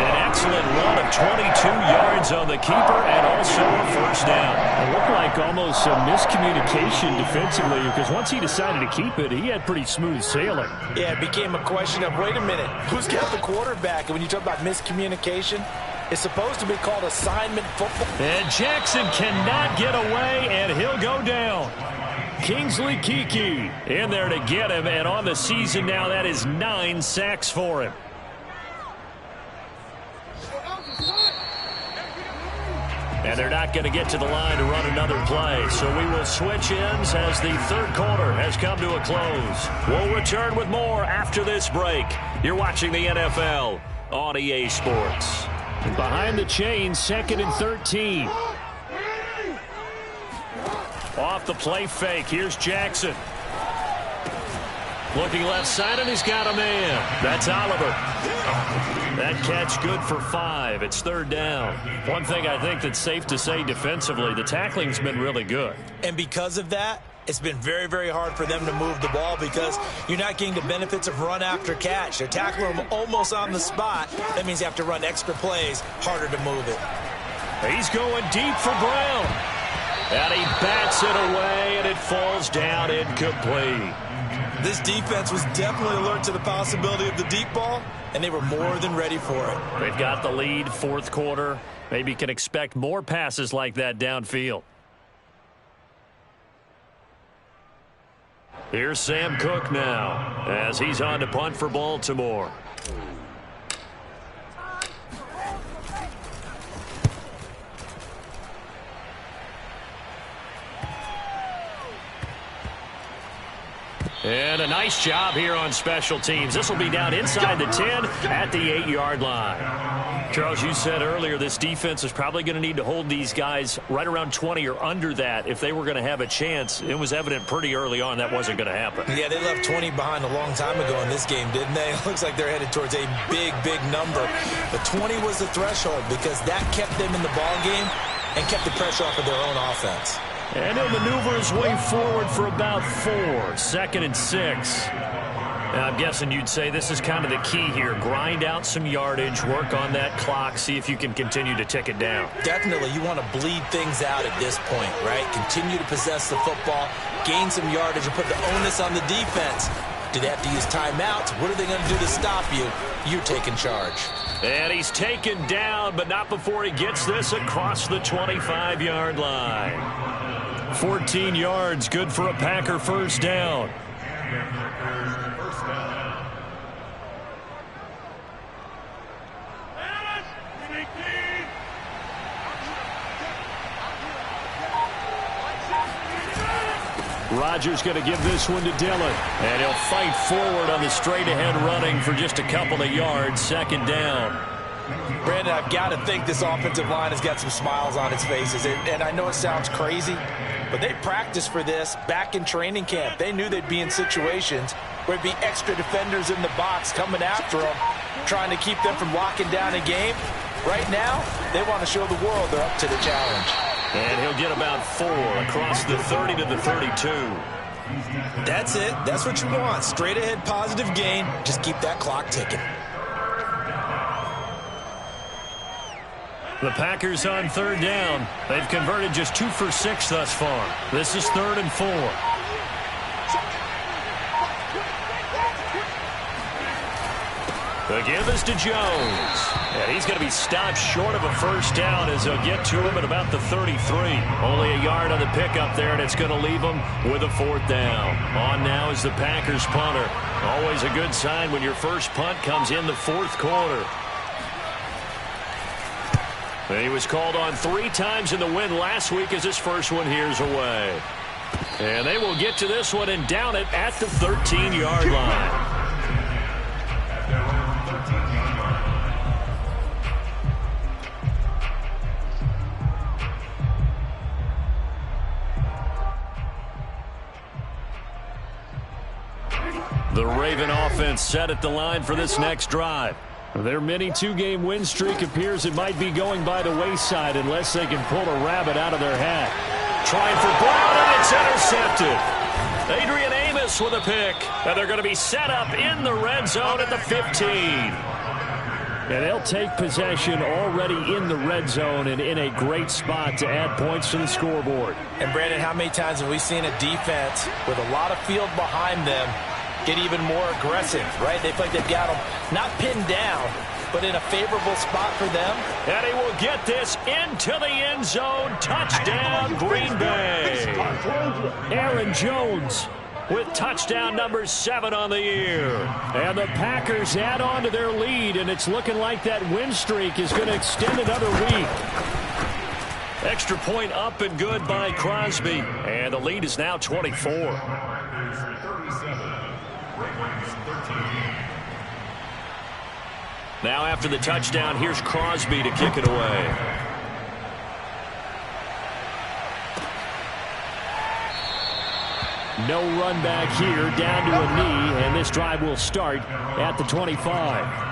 An excellent run of 22 yards on the keeper and also a 1st down. It looked like almost some miscommunication defensively because once he decided to keep it, he had pretty smooth sailing. Yeah, it became a question of, wait a minute, who's got the quarterback? And when you talk about miscommunication, it's supposed to be called assignment football. And Jackson cannot get away, and he'll go down. Kingsley Keke in there to get him, and on the season now, that is 9 sacks for him. And they're not going to get to the line to run another play, so we will switch ends as the 3rd quarter has come to a close. We'll return with more after this break. You're watching the NFL on EA Sports. Behind the chains, 2nd and 13. Off the play fake, here's Jackson. Looking left side, and he's got a man. That's Oliver. That catch good for 5. It's 3rd down. One thing I think that's safe to say defensively, the tackling's been really good. And because of that, it's been very, very hard for them to move the ball because you're not getting the benefits of run after catch. They're tackling them almost on the spot. That means you have to run extra plays, harder to move it. He's going deep for Brown. And he bats it away, and it falls down incomplete. This defense was definitely alert to the possibility of the deep ball, and they were more than ready for it. They've got the lead, 4th quarter. Maybe can expect more passes like that downfield. Here's Sam Cook now as he's on to punt for Baltimore. And a nice job here on special teams. This will be down inside the 10 at the 8-yard line. Charles, you said earlier this defense is probably going to need to hold these guys right around 20 or under that if they were going to have a chance. It was evident pretty early on that wasn't going to happen. Yeah, they left 20 behind a long time ago in this game, didn't they? It looks like they're headed towards a big, big number. But 20 was the threshold because that kept them in the ball game and kept the pressure off of their own offense. And he'll maneuver his way forward for about 4. 2nd and 6. Now, I'm guessing you'd say this is kind of the key here. Grind out some yardage, work on that clock, see if you can continue to tick it down. Definitely. You want to bleed things out at this point, right? Continue to possess the football, gain some yardage, and put the onus on the defense. Do they have to use timeouts? What are they going to do to stop you? You're taking charge. And he's taken down, but not before he gets this across the 25-yard line. 14 yards, good for a Packer 1st down. Rodgers going to give this one to Dillon. And he'll fight forward on the straight-ahead running for just a couple of yards. 2nd down. Brandon, I've got to think this offensive line has got some smiles on its faces. And I know it sounds crazy, but they practiced for this back in training camp. They knew they'd be in situations where there'd be extra defenders in the box coming after them, trying to keep them from locking down a game. Right now, they want to show the world they're up to the challenge. And he'll get about 4 across the 30 to the 32. That's it. That's what you want. Straight ahead positive gain. Just keep that clock ticking. The Packers on 3rd down. They've converted just 2 for 6 thus far. This is 3rd and 4. The give is to Jones. And he's going to be stopped short of a first down as they'll get to him at about the 33. Only a yard on the pickup there, and it's going to leave him with a 4th down. On now is the Packers punter. Always a good sign when your first punt comes in the 4th quarter. He was called on 3 times in the win last week as his first one here's away. And they will get to this one and down it at the 13-yard line. The Raven offense set at the line for this next drive. Their mini 2-game win streak appears it might be going by the wayside unless they can pull a rabbit out of their hat. Trying for Brown, and it's intercepted. Adrian Amos with a pick. And they're going to be set up in the red zone at the 15. And they'll take possession already in the red zone and in a great spot to add points to the scoreboard. And, Brandon, how many times have we seen a defense with a lot of field behind them get even more aggressive, right? They feel like they've got them not pinned down, but in a favorable spot for them. And he will get this into the end zone. Touchdown, Green Bay. Aaron Jones with touchdown number 7 on the year. And the Packers add on to their lead, and it's looking like that win streak is going to extend another week. Extra point up and good by Crosby. And the lead is now 24. Now after the touchdown, here's Crosby to kick it away. No run back here, down to a knee, and this drive will start at the 25.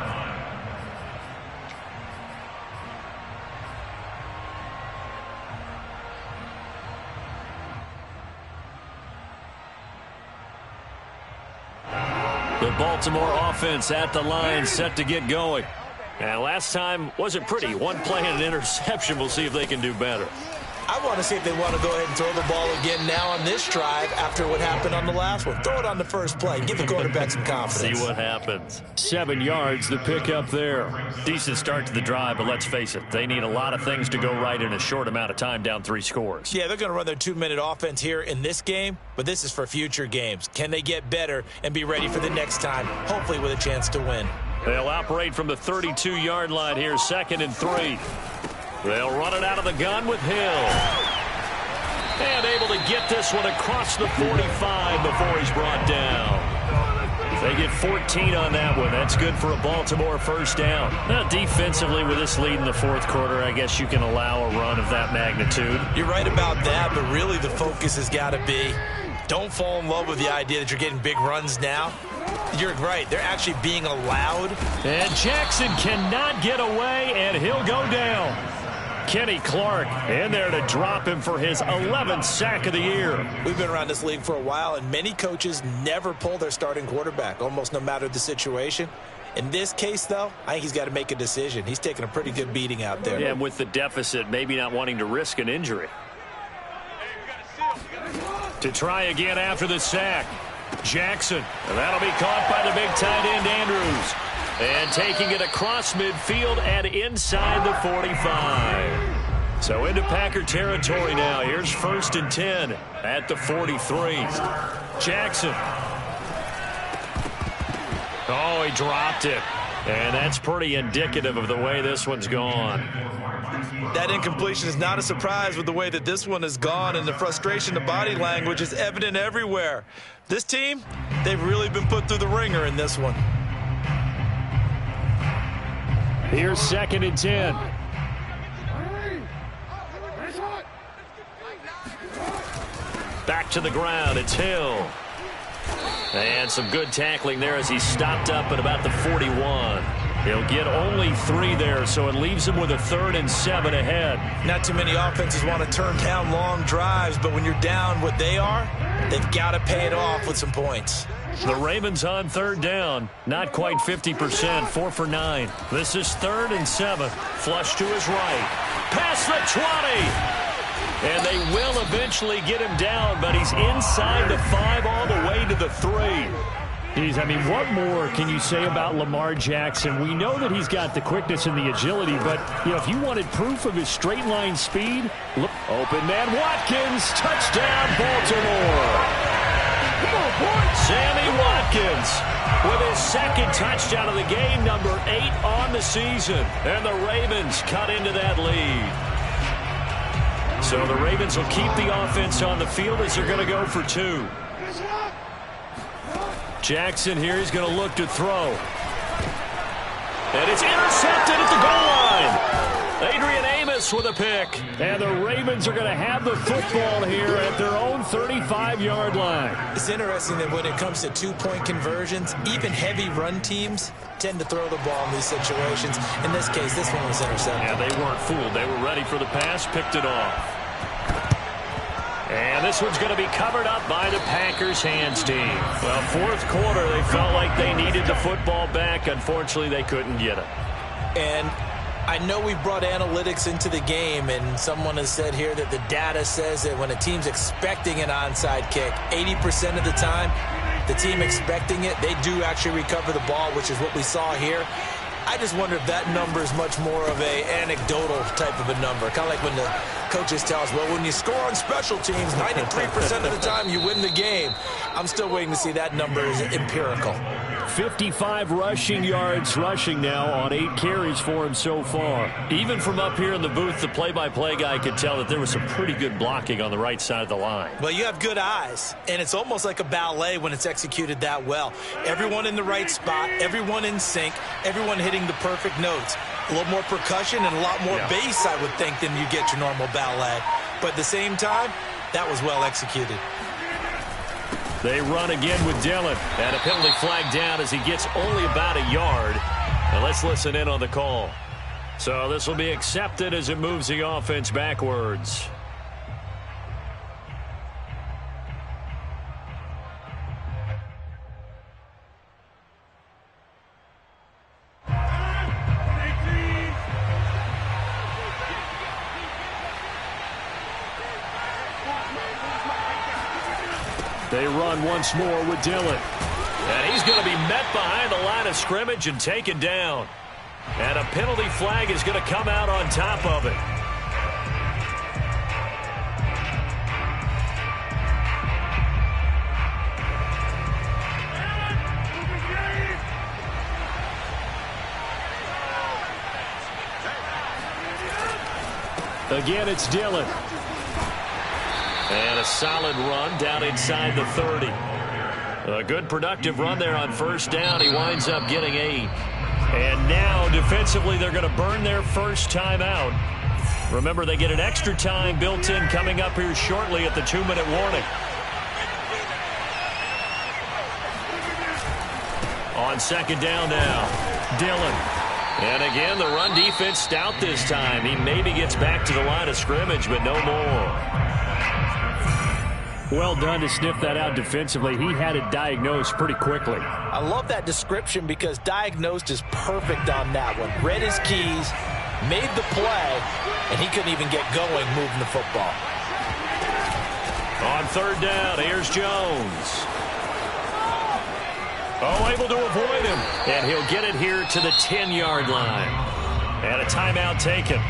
The Baltimore offense at the line set to get going. And last time wasn't pretty. 1 play and an interception. We'll see if they can do better. I want to see if they want to go ahead and throw the ball again now on this drive after what happened on the last one. Throw it on the first play. Give the quarterback some confidence. See what happens. 7 yards, the pickup there. Decent start to the drive, but let's face it, they need a lot of things to go right in a short amount of time, down 3 scores. Yeah, they're going to run their 2-minute offense here in this game, but this is for future games. Can they get better and be ready for the next time, hopefully with a chance to win? They'll operate from the 32-yard line here, 2nd and 3. They'll run it out of the gun with Hill. And able to get this one across the 45 before he's brought down. They get 14 on that one. That's good for a Baltimore first down. Now, defensively, with this lead in the 4th quarter, I guess you can allow a run of that magnitude. You're right about that, but really the focus has got to be don't fall in love with the idea that you're getting big runs now. You're right. They're actually being allowed. And Jackson cannot get away, and he'll go down. Kenny Clark in there to drop him for his 11th sack of the year. We've been around this league for a while, and many coaches never pull their starting quarterback, almost no matter the situation. In this case, though, I think he's got to make a decision. He's taking a pretty good beating out there. Yeah, and with the deficit, maybe not wanting to risk an injury. To try again after the sack. Jackson, and that'll be caught by the big tight end Andrews. And taking it across midfield and inside the 45. So into Packer territory now. Here's 1st and 10 at the 43. Jackson. Oh, he dropped it. And that's pretty indicative of the way this one's gone. That incompletion is not a surprise with the way that this one has gone, and the frustration, the body language is evident everywhere. This team, they've really been put through the ringer in this one. Here's 2nd and 10. to the ground. It's Hill. And some good tackling there as he stopped up at about the 41. He'll get only 3 there, so it leaves him with a 3rd and 7 ahead. Not too many offenses want to turn down long drives, but when you're down what they are, they've got to pay it off with some points. The Ravens on 3rd down. Not quite 50%, 4 for 9. This is 3rd and 7. Flush to his right. Past the 20. And they will eventually get him down, but he's inside the 5 all the way to the 3. Geez, I mean, what more can you say about Lamar Jackson? We know that he's got the quickness and the agility, but, you know, if you wanted proof of his straight line speed, look, open man Watkins, touchdown Baltimore. Come on, boy. Sammy Watkins with his 2nd touchdown of the game, number 8 on the season. And the Ravens cut into that lead. So the Ravens will keep the offense on the field as they're going to go for 2. Jackson here, he's going to look to throw. And it's intercepted at the goal line. Adrian Amos with a pick. And the Ravens are going to have the football here at their own 35-yard line. It's interesting that when it comes to 2-point conversions, even heavy run teams tend to throw the ball in these situations. In this case, this one was intercepted. Yeah, they weren't fooled. They were ready for the pass, picked it off. And this one's going to be covered up by the Packers hands team. Well, 4th quarter, they felt like they needed the football back. Unfortunately, they couldn't get it. And I know we brought analytics into the game, and someone has said here that the data says that when a team's expecting an onside kick, 80% of the time, the team expecting it, they do actually recover the ball, which is what we saw here. I just wonder if that number is much more of a anecdotal type of a number. Kind of like when the coaches tell us, well, when you score on special teams, 93% of the time you win the game. I'm still waiting to see that number is empirical. 55 rushing yards rushing now on 8 carries for him so far. Even from up here in the booth, the play-by-play guy could tell that there was some pretty good blocking on the right side of the line. Well, you have good eyes, and it's almost like a ballet when it's executed that well. Everyone in the right spot, everyone in sync, everyone hitting the perfect notes. A little more percussion and a lot more bass, I would think, than you get your normal ballet. But at the same time, that was well executed. They run again with Dillon. And a penalty flag down as he gets only about a yard. And let's listen in on the call. So this will be accepted as it moves the offense backwards. They run once more with Dillon. And he's going to be met behind the line of scrimmage and taken down. And a penalty flag is going to come out on top of it. Again, it's Dillon. And a solid run down inside the 30. A good productive run there on 1st down. He winds up getting 8. And now defensively they're going to burn their first time out. Remember, they get an extra time built in coming up here shortly at the 2-minute warning. On 2nd down now, Dillon. And again, the run defense stout this time. He maybe gets back to the line of scrimmage, but no more. Well done to sniff that out defensively. He had it diagnosed pretty quickly. I love that description because diagnosed is perfect on that one. Read his keys, made the play, and he couldn't even get going moving the football. On 3rd down, here's Jones. Oh, able to avoid him. And he'll get it here to the 10-yard line. And a timeout taken.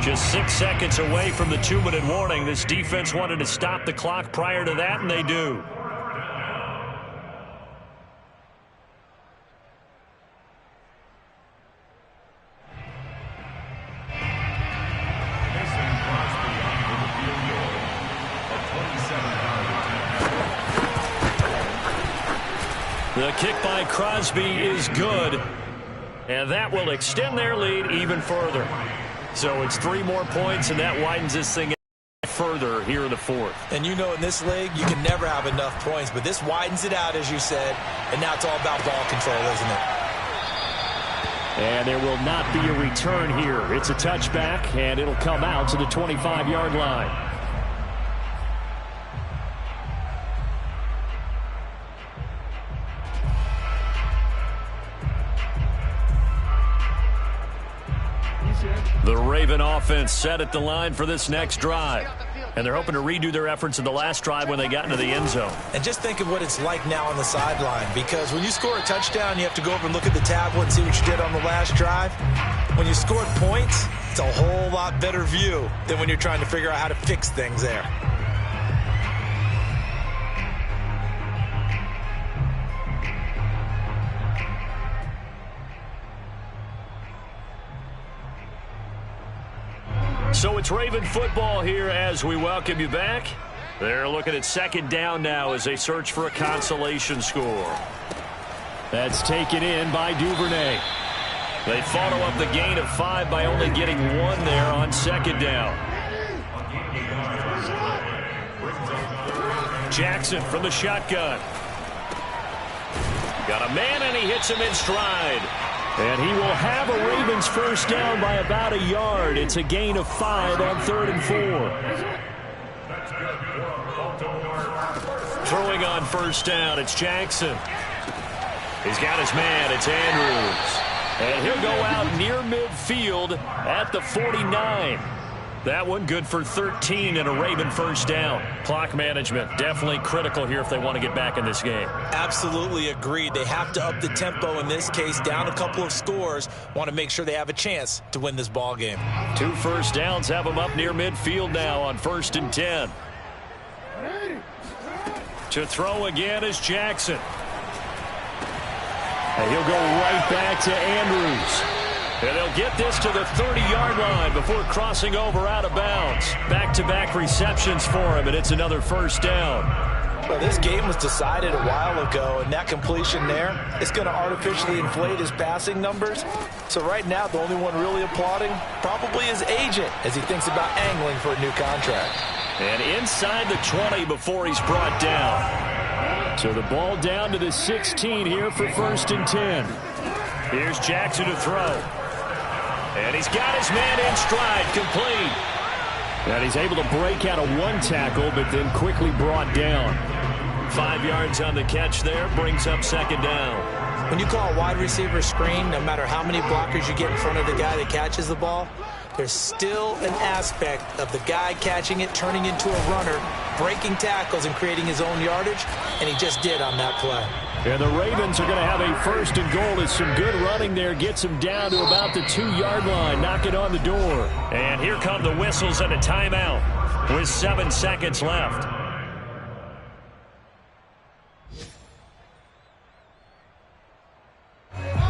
Just 6 seconds away from the 2-minute warning. This defense wanted to stop the clock prior to that, and they do. The kick by Crosby is good, and that will extend their lead even further. So it's 3 more points, and that widens this thing further here in the fourth. And you know in this league, you can never have enough points, but this widens it out, as you said, and now it's all about ball control, isn't it? And there will not be a return here. It's a touchback, and it'll come out to the 25-yard line. The Raven offense set at the line for this next drive. And they're hoping to redo their efforts in the last drive when they got into the end zone. And just think of what it's like now on the sideline, because when you score a touchdown, you have to go over and look at the tablet and see what you did on the last drive. When you scored points, it's a whole lot better view than when you're trying to figure out how to fix things there. So it's Raven football here as we welcome you back. They're looking at second down now as they search for a consolation score. That's taken in by Duvernay. They follow up the gain of 5 by only getting 1 there on second down. Jackson from the shotgun. Got a man, and he hits him in stride. And he will have a Ravens first down by about a yard. It's a gain of 5 on 3rd and 4. Throwing on first down, it's Jackson. He's got his man, it's Andrews. And he'll go out near midfield at the 49. That one good for 13 and a Raven first down. Clock management definitely critical here if they want to get back in this game. Absolutely agreed. They have to up the tempo in this case, down a couple of scores. Want to make sure they have a chance to win this ball game. 2 first downs have them up near midfield now on 1st and 10. To throw again is Jackson. And he'll go right back to Andrews. And they'll get this to the 30-yard line before crossing over out of bounds. Back-to-back receptions for him, and it's another first down. Well, this game was decided a while ago, and that completion there is going to artificially inflate his passing numbers. So right now, the only one really applauding probably his agent as he thinks about angling for a new contract. And inside the 20 before he's brought down. So the ball down to the 16 here for 1st and 10. Here's Jackson to throw. And he's got his man in stride, complete. And he's able to break out of 1 tackle, but then quickly brought down. 5 yards on the catch there, brings up second down. When you call a wide receiver screen, no matter how many blockers you get in front of the guy that catches the ball, there's still an aspect of the guy catching it, turning into a runner, breaking tackles and creating his own yardage, and he just did on that play. And the Ravens are going to have a 1st and goal. It's some good running there. Gets him down to about the 2-yard line. Knock it on the door. And here come the whistles and a timeout with 7 seconds left.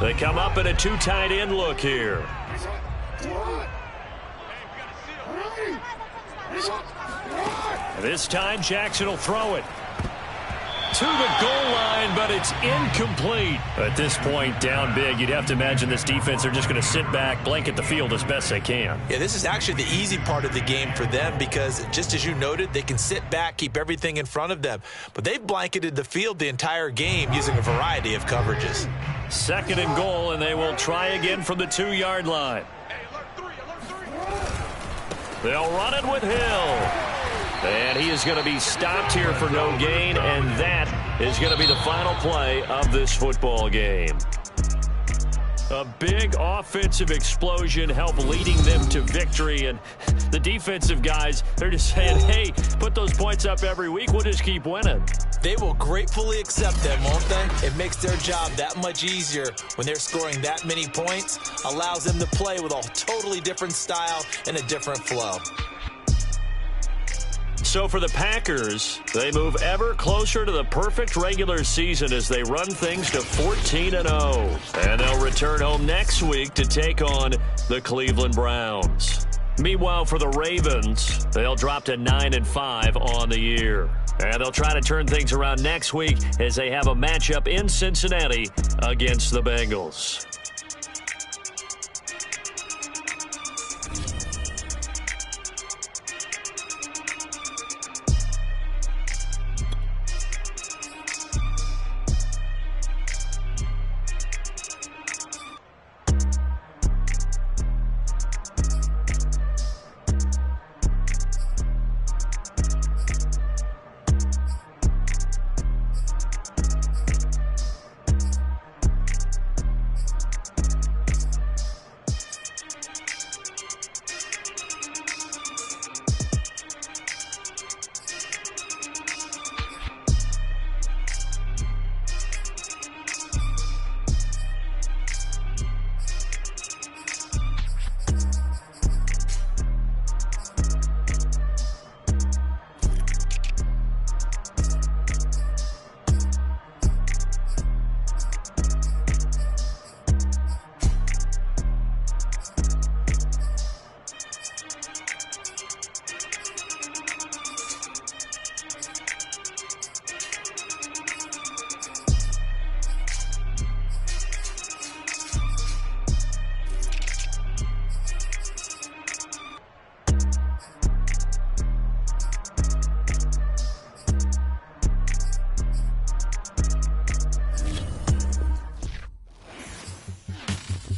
They come up in a 2 tight end look here. This time Jackson will throw it to the goal line, but it's incomplete. At this point, down big, you'd have to imagine this defense, they're just going to sit back, blanket the field as best they can. Yeah, this is actually the easy part of the game for them because, just as you noted, they can sit back, keep everything in front of them. But they've blanketed the field the entire game using a variety of coverages. 2nd and goal, and they will try again from the 2-yard line. They'll run it with Hill. And he is going to be stopped here for no gain, and that is going to be the final play of this football game. A big offensive explosion helped leading them to victory, and the defensive guys, they're just saying, hey, put those points up every week, we'll just keep winning. They will gratefully accept them, won't they? It makes their job that much easier when they're scoring that many points, allows them to play with a totally different style and a different flow. So for the Packers, they move ever closer to the perfect regular season as they run things to 14-0. And they'll return home next week to take on the Cleveland Browns. Meanwhile, for the Ravens, they'll drop to 9-5 on the year. And they'll try to turn things around next week as they have a matchup in Cincinnati against the Bengals.